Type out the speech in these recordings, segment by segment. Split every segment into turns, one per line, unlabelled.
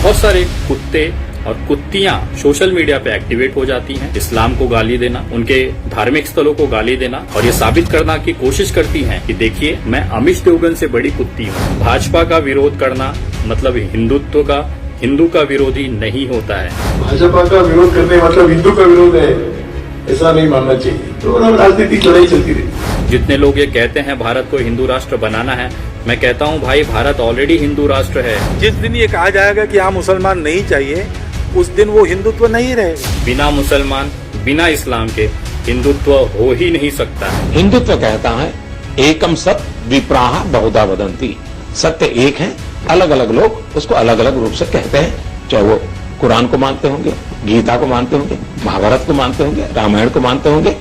बहुत सारे कुत्ते और कुत्तियां सोशल मीडिया पे एक्टिवेट हो जाती हैं, इस्लाम को गाली देना, उनके धार्मिक स्थलों को गाली देना और ये साबित करना की कोशिश करती हैं कि देखिए मैं अमिश देवगन से बड़ी कुत्ती हूँ। भाजपा का विरोध करना मतलब हिंदू का विरोधी नहीं होता है।
भाजपा का विरोध करने मतलब हिंदू का विरोध है, ऐसा नहीं मानना चाहिए। तो राजनीतिक लड़ाई चलती रही।
जितने लोग ये कहते हैं भारत को हिंदू राष्ट्र बनाना है, मैं कहता हूँ भाई भारत ऑलरेडी हिंदू राष्ट्र है।
जिस दिन ये कहा जाएगा कि यहाँ मुसलमान नहीं चाहिए, उस दिन वो हिंदुत्व नहीं रहेगा।
बिना मुसलमान बिना इस्लाम के हिंदुत्व हो ही नहीं सकता।
हिंदुत्व कहता है एकम सत विप्राह बहुधा वदंती, सत्य एक है, अलग अलग लोग उसको अलग अलग रूप से कहते हैं, चाहे वो कुरान को मानते होंगे, गीता को मानते होंगे, महाभारत को मानते होंगे, रामायण को मानते होंगे।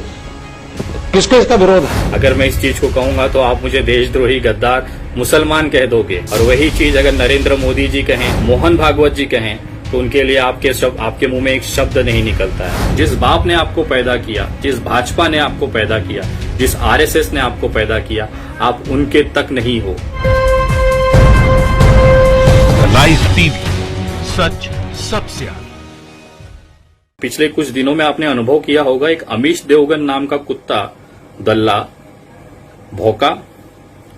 किसको इसका विरोध है?
अगर मैं इस चीज को कहूंगा तो आप मुझे देशद्रोही, गद्दार, मुसलमान कह दोगे, और वही चीज अगर नरेंद्र मोदी जी कहें, मोहन भागवत जी कहें, तो उनके लिए आपके मुंह में एक शब्द नहीं निकलता है। जिस बाप ने आपको पैदा किया, जिस भाजपा ने आपको पैदा किया, जिस आरएसएस ने आपको पैदा किया, आप उनके तक नहीं हो।
लाइव टीवी, सच सबसे आगे।
पिछले कुछ दिनों में आपने अनुभव किया होगा, एक अमिश देवगन नाम का कुत्ता दल्ला भौंका,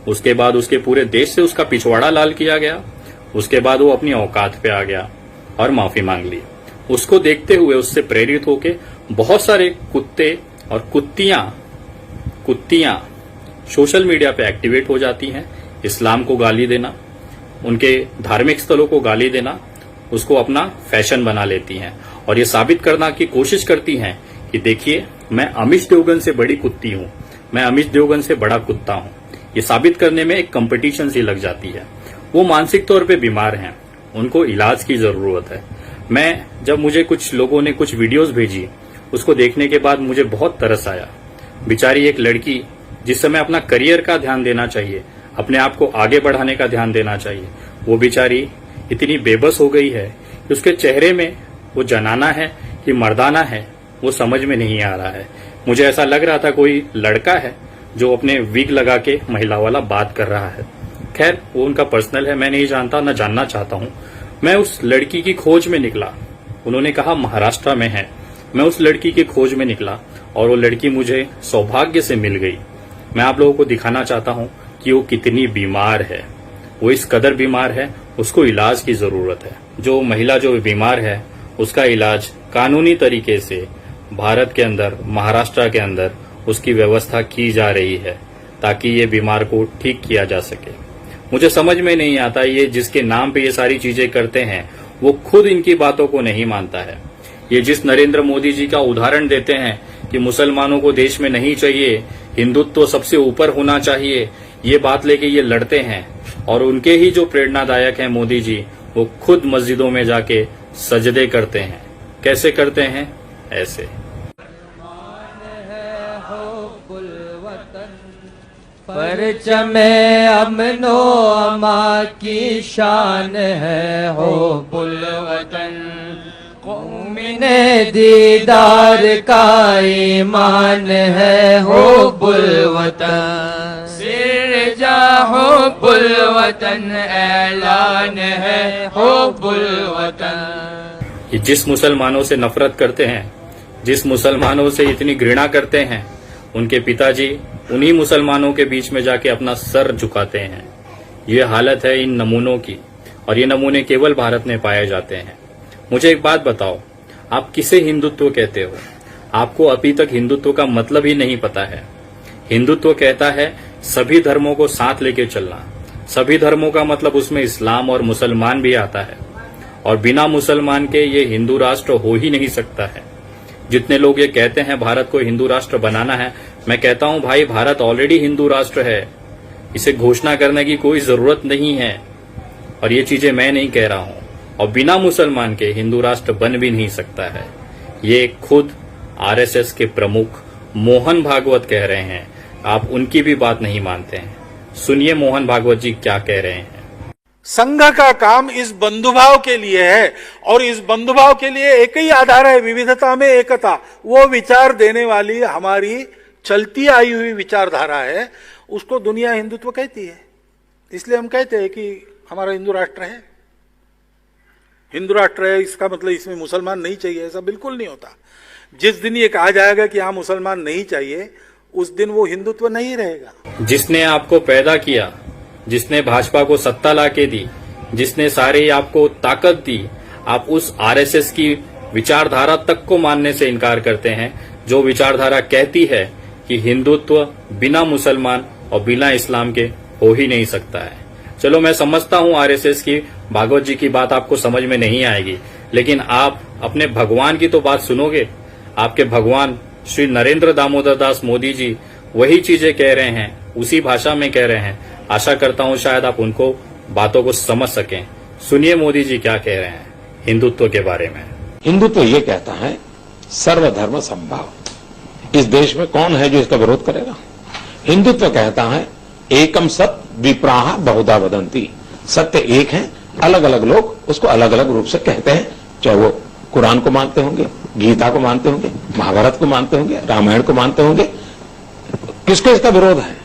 उसके बाद उसके पूरे देश से उसका पिछवाड़ा लाल किया गया, उसके बाद वो अपनी औकात पे आ गया और माफी मांग ली। उसको देखते हुए, उससे प्रेरित होके बहुत सारे कुत्ते और कुत्तियां सोशल मीडिया पे एक्टिवेट हो जाती हैं, इस्लाम को गाली देना, उनके धार्मिक स्थलों को गाली देना, उसको अपना फैशन बना लेती हैं और ये साबित करना की कोशिश करती हैं कि देखिए मैं अमिश देवगन से बड़ी कुत्ती हूं, मैं अमिश देवगन से बड़ा कुत्ता हूं। ये साबित करने में एक कंपटीशन सी लग जाती है। वो मानसिक तौर पे बीमार हैं, उनको इलाज की जरूरत है। जब मुझे कुछ लोगों ने कुछ वीडियोस भेजी, उसको देखने के बाद मुझे बहुत तरस आया। बेचारी एक लड़की, जिस समय अपना करियर का ध्यान देना चाहिए, अपने आप को आगे बढ़ाने का ध्यान देना चाहिए, वो बेचारी इतनी बेबस हो गई है कि उसके चेहरे में वो जनाना है कि मर्दाना है वो समझ में नहीं आ रहा है। मुझे ऐसा लग रहा था कोई लड़का है जो अपने विग लगा के महिला वाला बात कर रहा है। खैर वो उनका पर्सनल है, मैं नहीं जानता, न जानना चाहता हूं। मैं उस लड़की की खोज में निकला, उन्होंने कहा महाराष्ट्र में है। मैं उस लड़की की खोज में निकला और वो लड़की मुझे सौभाग्य से मिल गई। मैं आप लोगों को दिखाना चाहता हूं कि वो कितनी बीमार है। वो इस कदर बीमार है, उसको इलाज की जरूरत है। जो महिला जो बीमार है उसका इलाज कानूनी तरीके से भारत के अंदर, महाराष्ट्र के अंदर उसकी व्यवस्था की जा रही है ताकि ये बीमार को ठीक किया जा सके। मुझे समझ में नहीं आता, ये जिसके नाम पे ये सारी चीजें करते हैं वो खुद इनकी बातों को नहीं मानता है। ये जिस नरेंद्र मोदी जी का उदाहरण देते हैं कि मुसलमानों को देश में नहीं चाहिए, हिंदुत्व सबसे ऊपर होना चाहिए, ये बात लेके ये लड़ते हैं, और उनके ही जो प्रेरणादायक हैं मोदी जी, वो खुद मस्जिदों में जाके सजदे करते हैं। कैसे करते हैं? ऐसे।
परचमे अमनो अमा की शान है हो पुलवतन, कौमिने दीदार का ईमान है हो पुलवतन, सिर जा हो पुलवतन ऐलान है हो पुलवतन।
कि जिस मुसलमानों से नफरत करते हैं, जिस मुसलमानों से इतनी घृणा करते हैं, उनके पिताजी उन्हीं मुसलमानों के बीच में जाके अपना सर झुकाते हैं। ये हालत है इन नमूनों की, और ये नमूने केवल भारत में पाए जाते हैं। मुझे एक बात बताओ, आप किसे हिंदुत्व कहते हो? आपको अभी तक हिंदुत्व का मतलब ही नहीं पता है। हिंदुत्व कहता है सभी धर्मों को साथ लेके चलना। सभी धर्मों का मतलब उसमें इस्लाम और मुसलमान भी आता है, और बिना मुसलमान के ये हिंदू राष्ट्र हो ही नहीं सकता है। जितने लोग ये कहते हैं भारत को हिंदू राष्ट्र बनाना है, मैं कहता हूं भाई भारत ऑलरेडी हिंदू राष्ट्र है, इसे घोषणा करने की कोई जरूरत नहीं है। और ये चीजें मैं नहीं कह रहा हूं, और बिना मुसलमान के हिंदू राष्ट्र बन भी नहीं सकता है। ये खुद आरएसएस के प्रमुख मोहन भागवत कह रहे हैं। आप उनकी भी बात नहीं मानते हैं। सुनिए मोहन भागवत जी क्या कह रहे हैं।
संघ का काम इस बंधुभाव के लिए है, और इस बंधुभाव के लिए एक ही आधार है, विविधता में एकता। वो विचार देने वाली हमारी चलती आई हुई विचारधारा है, उसको दुनिया हिंदुत्व कहती है। इसलिए हम कहते हैं कि हमारा हिंदू राष्ट्र है। हिंदू राष्ट्र है इसका मतलब इसमें मुसलमान नहीं चाहिए, ऐसा बिल्कुल नहीं होता। जिस दिन ये कहा जाएगा कि हाँ मुसलमान नहीं चाहिए, उस दिन वो हिंदुत्व नहीं रहेगा।
जिसने आपको पैदा किया, जिसने भाजपा को सत्ता लाके दी, जिसने सारे आपको ताकत दी, आप उस आरएसएस की विचारधारा तक को मानने से इनकार करते हैं, जो विचारधारा कहती है कि हिंदुत्व बिना मुसलमान और बिना इस्लाम के हो ही नहीं सकता है। चलो मैं समझता हूं आरएसएस की, भागवत जी की बात आपको समझ में नहीं आएगी, लेकिन आप अपने भगवान की तो बात सुनोगे। आपके भगवान श्री नरेंद्र दामोदर दास मोदी जी वही चीजें कह रहे हैं, उसी भाषा में कह रहे हैं। आशा करता हूं शायद आप उनको बातों को समझ सकें। सुनिए मोदी जी क्या कह रहे हैं हिंदुत्व के बारे में।
हिंदुत्व ये कहता है सर्वधर्म समभाव। इस देश में कौन है जो इसका विरोध करेगा? हिंदुत्व कहता है एकम सत विप्राह बहुधा वदंती। सत्य एक है, अलग अलग लोग उसको अलग अलग रूप से कहते हैं, चाहे वो कुरान को मानते होंगे, गीता को मानते होंगे, महाभारत को मानते होंगे, रामायण को मानते होंगे। किसको इसका विरोध है?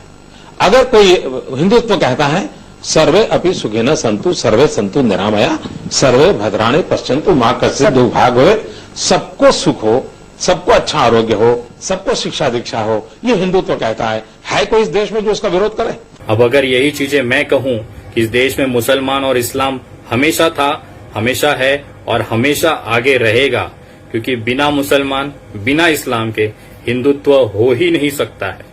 अगर कोई हिंदुत्व कहता है सर्वे अपि सुखिनः सन्तु सर्वे सन्तु निरामया सर्वे भद्राणि पश्यन्तु मा कश्चित् दुर्भाग् भवेत्, सबको सुख हो, सबको अच्छा आरोग्य हो, सबको शिक्षा दीक्षा हो, ये हिंदुत्व कहता है कोई इस देश में जो इसका विरोध करे?
अब अगर यही चीजें मैं कहूं कि इस देश में मुसलमान और इस्लाम हमेशा था, हमेशा है और हमेशा आगे रहेगा, क्योंकि बिना मुसलमान बिना इस्लाम के हिंदुत्व हो ही नहीं सकता है।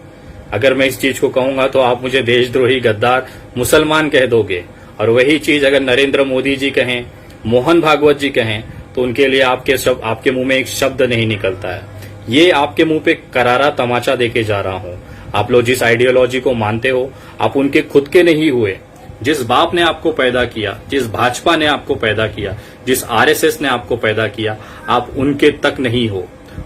अगर मैं इस चीज को कहूंगा तो आप मुझे देशद्रोही, गद्दार, मुसलमान कह दोगे, और वही चीज अगर नरेंद्र मोदी जी कहें, मोहन भागवत जी कहें, तो उनके लिए आपके मुंह में एक शब्द नहीं निकलता है। ये आपके मुंह पे करारा तमाचा देके जा रहा हूं। आप लोग जिस आइडियोलॉजी को मानते हो, आप उनके खुद के नहीं हुए। जिस बाप ने आपको पैदा किया, जिस भाजपा ने आपको पैदा किया, जिस आरएसएस ने आपको पैदा किया, आप उनके तक नहीं हो।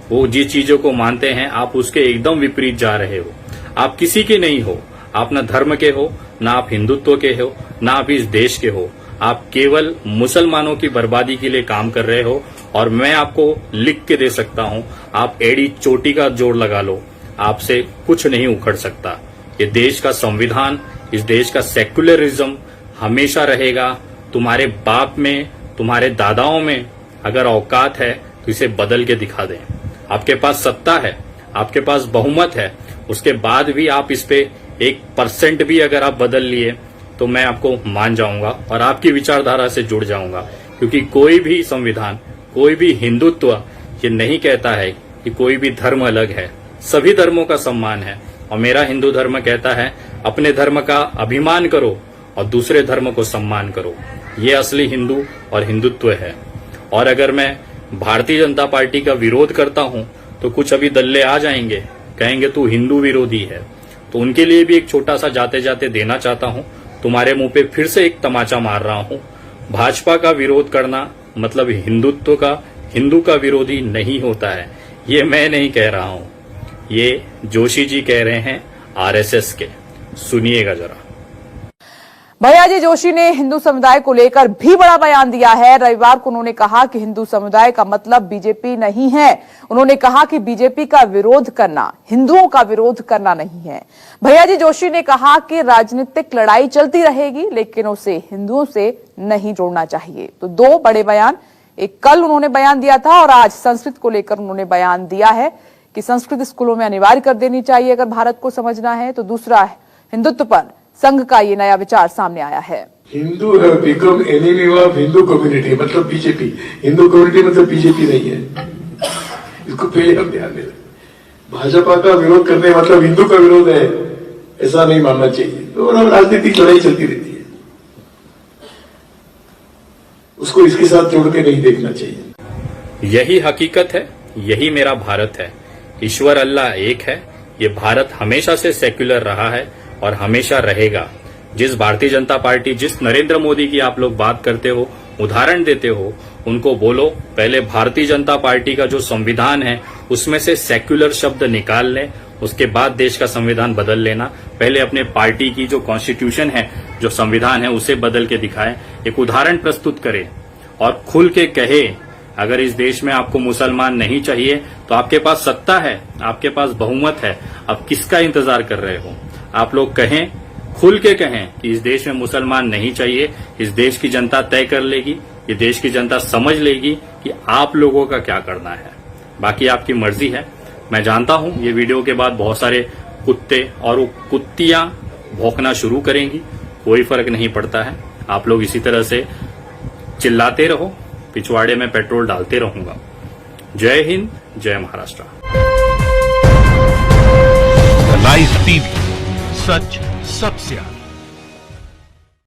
वो जिस चीजों को मानते हैं आप उसके एकदम विपरीत जा रहे हो। आप किसी के नहीं हो, आप न धर्म के हो, न आप हिंदुत्व के हो, न आप इस देश के हो। आप केवल मुसलमानों की बर्बादी के लिए काम कर रहे हो, और मैं आपको लिख के दे सकता हूं, आप एड़ी चोटी का जोड़ लगा लो, आपसे कुछ नहीं उखड़ सकता। ये देश का संविधान, इस देश का सेक्युलरिज्म हमेशा रहेगा। तुम्हारे बाप में, तुम्हारे दादाओं में अगर औकात है तो इसे बदल के दिखा दें। आपके पास सत्ता है, आपके पास बहुमत है, उसके बाद भी आप इस पे 1% भी अगर आप बदल लिए तो मैं आपको मान जाऊंगा और आपकी विचारधारा से जुड़ जाऊंगा, क्योंकि कोई भी संविधान, कोई भी हिंदुत्व ये नहीं कहता है कि कोई भी धर्म अलग है। सभी धर्मों का सम्मान है, और मेरा हिंदू धर्म कहता है अपने धर्म का अभिमान करो और दूसरे धर्म को सम्मान करो। ये असली हिंदू और हिंदुत्व है। और अगर मैं भारतीय जनता पार्टी का विरोध करता हूं तो कुछ अभी दल्ले आ जाएंगे, कहेंगे तू हिंदू विरोधी है। तो उनके लिए भी एक छोटा सा जाते जाते देना चाहता हूं। तुम्हारे मुंह पे फिर से एक तमाचा मार रहा हूं। भाजपा का विरोध करना मतलब हिंदुत्व का, हिंदू का विरोधी नहीं होता है। ये मैं नहीं कह रहा हूं, ये जोशी जी कह रहे हैं आरएसएस के। सुनिएगा जरा।
भैयाजी जोशी ने हिंदू समुदाय को लेकर भी बड़ा बयान दिया है। रविवार को उन्होंने कहा कि हिंदू समुदाय का मतलब बीजेपी नहीं है। उन्होंने कहा कि बीजेपी का विरोध करना हिंदुओं का विरोध करना नहीं है। भैयाजी जोशी ने कहा कि राजनीतिक लड़ाई चलती रहेगी, लेकिन उसे हिंदुओं से नहीं जोड़ना चाहिए। तो दो बड़े बयान, एक कल उन्होंने बयान दिया था और आज संस्कृत को लेकर उन्होंने बयान दिया है कि संस्कृत स्कूलों में अनिवार्य कर देनी चाहिए अगर भारत को समझना है। तो दूसरा हिंदुत्व पर संघ का ये नया विचार सामने आया है।
Hindu have become enemy of Hindu community, मतलब बीजेपी। हिंदू कम्युनिटी मतलब बीजेपी नहीं है, इसको पहले हम ध्यान दें। भाजपा का विरोध करने मतलब हिंदू का विरोध है, ऐसा नहीं मानना चाहिए। तो राजनीतिक लड़ाई चलती रहती है, उसको इसके साथ जोड़ के नहीं देखना चाहिए।
यही हकीकत है, यही मेरा भारत है। ईश्वर अल्लाह एक है। ये भारत हमेशा से सेक्युलर रहा है और हमेशा रहेगा। जिस भारतीय जनता पार्टी, जिस नरेंद्र मोदी की आप लोग बात करते हो, उदाहरण देते हो, उनको बोलो पहले भारतीय जनता पार्टी का जो संविधान है उसमें से सेक्युलर शब्द निकाल लें, उसके बाद देश का संविधान बदल लेना। पहले अपने पार्टी की जो कॉन्स्टिट्यूशन है, जो संविधान है, उसे बदल के दिखाएं, एक उदाहरण प्रस्तुत करें और खुल के कहे अगर इस देश में आपको मुसलमान नहीं चाहिए तो आपके पास सत्ता है, आपके पास बहुमत है, अब किसका इंतजार कर रहे हो? आप लोग कहें, खुल के कहें कि इस देश में मुसलमान नहीं चाहिए, इस देश की जनता तय कर लेगी, ये देश की जनता समझ लेगी कि आप लोगों का क्या करना है। बाकी आपकी मर्जी है। मैं जानता हूं ये वीडियो के बाद बहुत सारे कुत्ते और वो कुत्तियां भौंकना शुरू करेंगी, कोई फर्क नहीं पड़ता है। आप लोग इसी तरह से चिल्लाते रहो, पिछवाड़े में पेट्रोल डालते रहूंगा। जय हिंद, जय महाराष्ट्र।
लाइव टीवी, सच सबसे आगे।